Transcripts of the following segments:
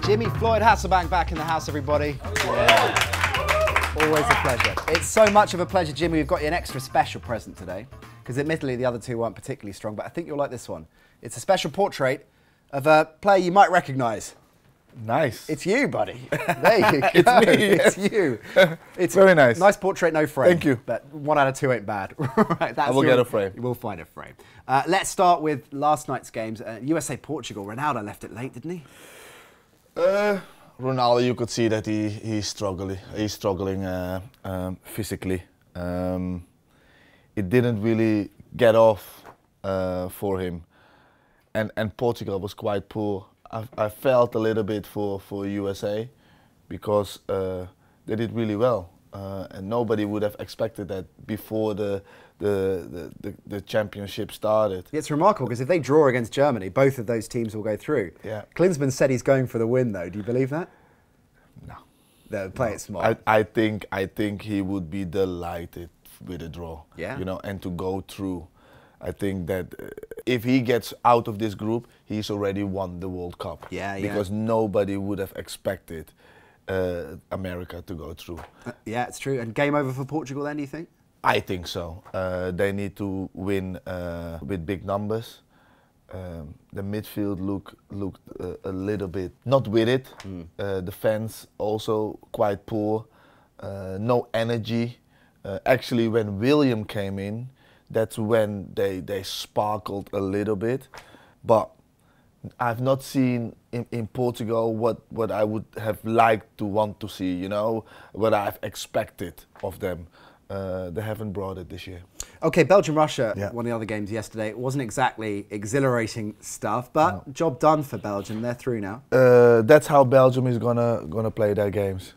Jimmy Floyd Hasselbaink back in the house, everybody. Yeah. Always a pleasure. It's so much of a pleasure, Jimmy. We've got you an extra special present today, because admittedly the other two weren't particularly strong, but I think you'll like this one. It's a special portrait of a player you might recognise. Nice. It's you, buddy. There you go. It's me. It's you. It's very nice. Nice portrait, no frame. Thank you. But 1 out of 2 ain't bad. Right, that's I will get a frame. You will find a frame. Let's start with last night's games. USA-Portugal. Ronaldo left it late, didn't he? Ronaldo, you could see that he's struggling. He's struggling physically. It didn't really get off for him, and Portugal was quite poor. I felt a little bit for USA because they did really well, and nobody would have expected that before the championship started. It's remarkable because if they draw against Germany, both of those teams will go through. Yeah. Klinsmann said he's going for the win, though. Do you believe that? No. No, play it smart. I think he would be delighted with a draw. Yeah. You know, and to go through. I think that if he gets out of this group, he's already won the World Cup. Yeah, yeah. Because nobody would have expected America to go through. Yeah, it's true. And game over for Portugal then, do you think? I think so. They need to win with big numbers. The midfield looked a little bit not with it. Defense also quite poor. No energy. Actually, when William came in, that's when they sparkled a little bit. But I've not seen in Portugal what I would have liked to want to see, you know, what I've expected of them. They haven't brought it this year. Okay, Belgium-Russia, Yeah. one of the other games yesterday. It wasn't exactly exhilarating stuff, but No. job done for Belgium. They're through now. That's how Belgium is gonna play their games.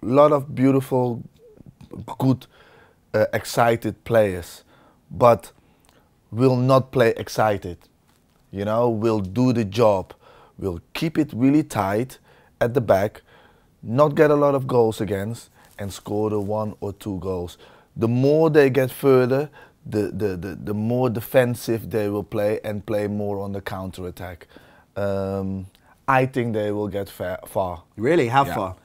A lot of beautiful, good, excited players, but will not play excited. You know, will do the job. Will keep it really tight at the back, not get a lot of goals against, and score the 1 or 2 goals. The more they get further, the more defensive they will play and play more on the counter-attack. I think they will get far. Really? How Yeah. far?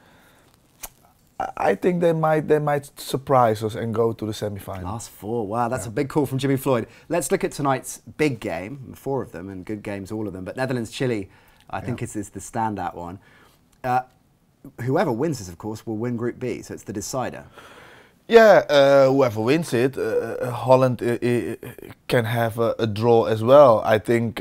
I think they might surprise us and go to the semi-final. Last 4. Wow, that's a big call from Jimmy Floyd. Let's look at tonight's big game, 4 of them, and good games, all of them. But Netherlands-Chile, I think is the standout one. Whoever wins this, of course, will win Group B, so it's the decider. Yeah, whoever wins it, Holland can have a draw as well. I think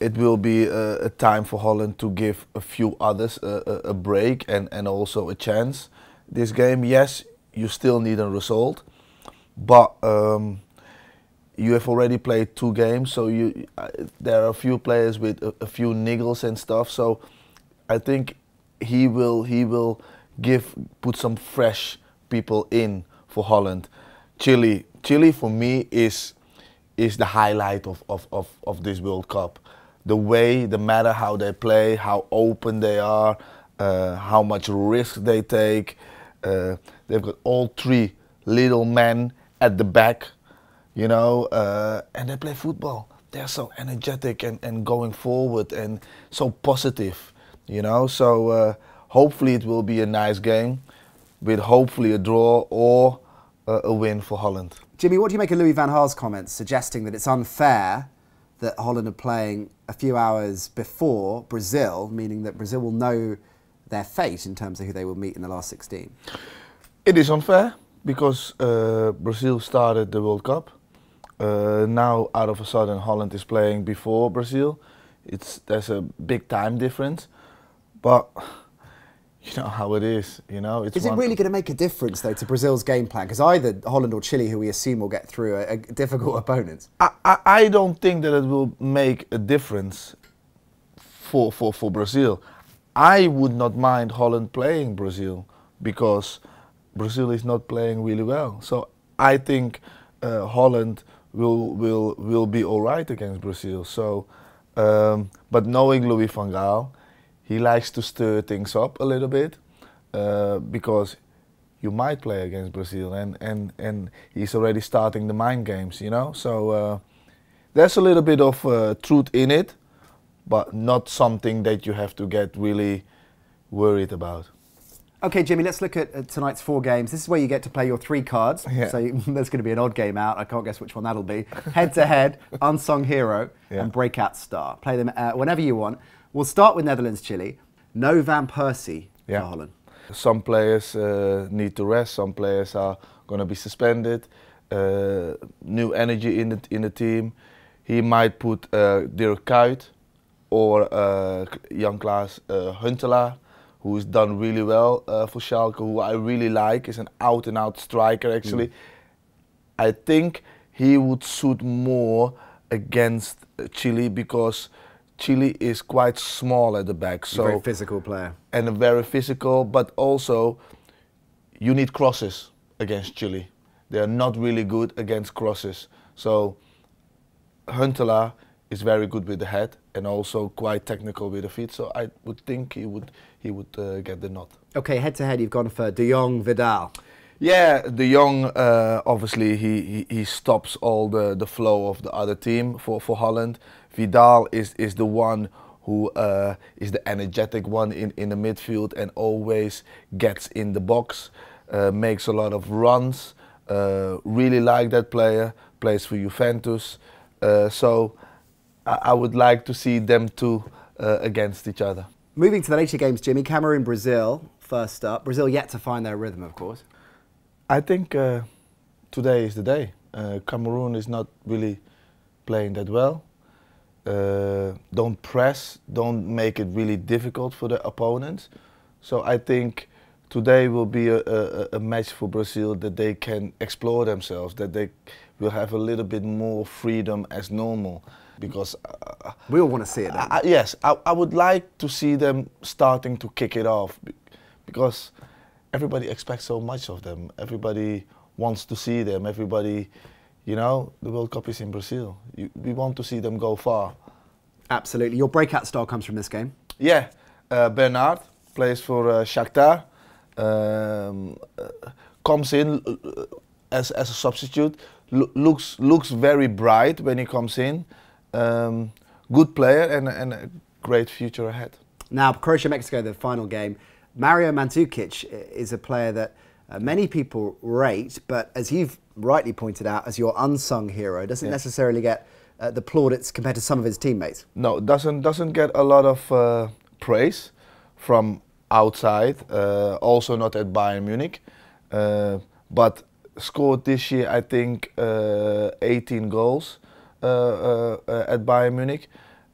it will be a time for Holland to give a few others a break and also a chance. This game, yes, you still need a result, but you have already played 2 games, so there are a few players with a few niggles and stuff. So I think he will put some fresh people in for Holland. Chile for me is the highlight of this World Cup. The matter how they play, how open they are, how much risk they take. They've got all 3 little men at the back, you know, and they play football. They're so energetic and going forward and so positive, you know. So hopefully it will be a nice game with hopefully a draw or a win for Holland. Jimmy, what do you make of Louis van Gaal's comments suggesting that it's unfair that Holland are playing a few hours before Brazil, meaning that Brazil will know their fate in terms of who they will meet in the last 16? It is unfair because Brazil started the World Cup. Now, out of a sudden, Holland is playing before Brazil. There's a big time difference, but you know how it is. You know, Is it really going to make a difference though to Brazil's game plan? Because either Holland or Chile, who we assume will get through, are difficult opponents. I don't think that it will make a difference for Brazil. I would not mind Holland playing Brazil because Brazil is not playing really well. So I think Holland will be all right against Brazil. So, but knowing Louis van Gaal, he likes to stir things up a little bit because you might play against Brazil and he's already starting the mind games, you know. So there's a little bit of truth in it, but not something that you have to get really worried about. Okay, Jimmy, let's look at tonight's 4 games. This is where you get to play your 3 cards. Yeah. So there's going to be an odd game out. I can't guess which one that'll be. Head-to-head, unsung hero, and breakout star. Play them whenever you want. We'll start with Netherlands-Chile. No Van Persie for Holland. Some players need to rest. Some players are going to be suspended. New energy in the team. He might put Dirk Kuyt or young Klaas Huntelaar, who's done really well for Schalke, who I really like, is an out-and-out striker actually. I think he would suit more against Chile because Chile is quite small at the back. So a very physical player. And a very physical, but also you need crosses against Chile. They are not really good against crosses. So Huntelaar is very good with the head and also quite technical with the feet. So I would think he would get the nod. Okay, head-to-head, you've gone for De Jong, Vidal. Yeah, De Jong, obviously he stops all the flow of the other team for Holland. Vidal is the one who is the energetic one in the midfield and always gets in the box, makes a lot of runs. Really like that player, plays for Juventus. So I would like to see them two against each other. Moving to the later games, Jimmy, Cameroon, Brazil, first up. Brazil yet to find their rhythm, of course. I think today is the day. Cameroon is not really playing that well. Don't press, don't make it really difficult for the opponents. So I think today will be a match for Brazil that they can explore themselves, that they will have a little bit more freedom as normal. Because we all want to see it. Yes, I would like to see them starting to kick it off, because everybody expects so much of them. Everybody wants to see them. Everybody, you know, the World Cup is in Brazil. We want to see them go far. Absolutely. Your breakout star comes from this game. Yeah, Bernard plays for Shakhtar. Comes in as a substitute. Looks very bright when he comes in. Good player and a great future ahead. Now, Croatia-Mexico, the final game. Mario Mandzukic is a player that many people rate, but as you've rightly pointed out, as your unsung hero, doesn't necessarily get the plaudits compared to some of his teammates. No, doesn't get a lot of praise from outside, also not at Bayern Munich, but scored this year, I think, 18 goals at Bayern Munich.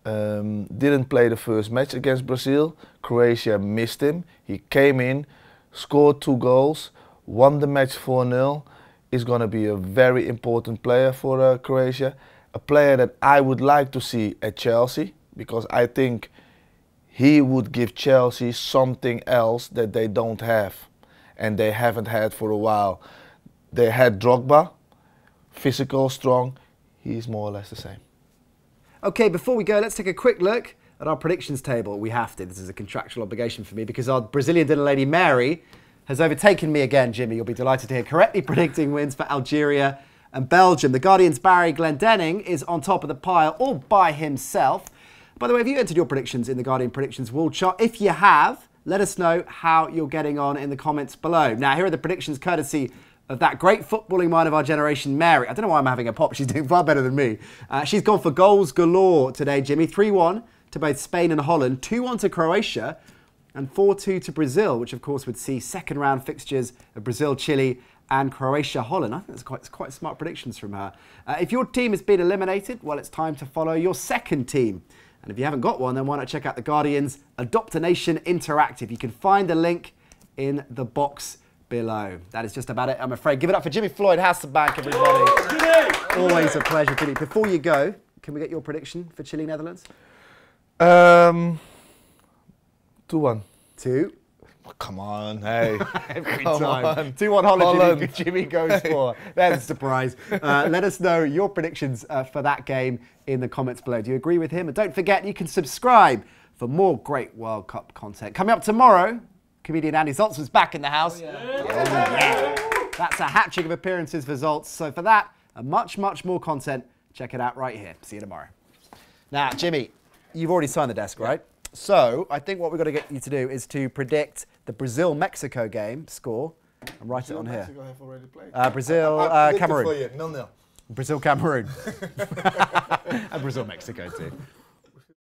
Didn't play the first match against Brazil. Croatia missed him. He came in, scored 2 goals, won the match 4-0. Is going to be a very important player for Croatia. A player that I would like to see at Chelsea, because I think he would give Chelsea something else that they don't have and they haven't had for a while. They had Drogba, physical, strong. He's more or less the same. Okay, before we go, let's take a quick look at our predictions table. We have to. This is a contractual obligation for me because our Brazilian dinner lady, Mary, has overtaken me again, Jimmy. You'll be delighted to hear, correctly predicting wins for Algeria and Belgium. The Guardian's Barry Glendenning is on top of the pile all by himself. By the way, have you entered your predictions in the Guardian Predictions Wall Chart? If you have, let us know how you're getting on in the comments below. Now, here are the predictions courtesy of that great footballing mind of our generation, Mary. I don't know why I'm having a pop. She's doing far better than me. She's gone for goals galore today, Jimmy. 3-1 to both Spain and Holland, 2-1 to Croatia, and 4-2 to Brazil, which of course would see second round fixtures of Brazil, Chile, and Croatia, Holland. I think that's quite smart predictions from her. If your team has been eliminated, well, it's time to follow your second team. And if you haven't got one, then why not check out the Guardian's Adopt a Nation Interactive. You can find the link in the box below. That is just about it, I'm afraid. Give it up for Jimmy Floyd Hasselbaink, everybody. Always a pleasure, Jimmy. Before you go, can we get your prediction for Chile, Netherlands? 2-1. 2. Oh, come on, hey. Every Come time. on. 2-1 Holland. Holland. Jimmy goes for. There's a surprise. Let us know your predictions for that game in the comments below. Do you agree with him? And don't forget, you can subscribe for more great World Cup content. Coming up tomorrow, comedian Andy Zoltzman's back in the house. Oh, yeah. That's a hat-trick of appearances for Zoltz. So for that and much, much more content, check it out right here. See you tomorrow. Now, Jimmy, You've already signed the desk, right? So I think what we've got to get you to do is to predict the Brazil-Mexico game score and write it on here. Mexico have already played. Brazil-Cameroon. 0-0. Brazil-Cameroon. And Brazil-Mexico too.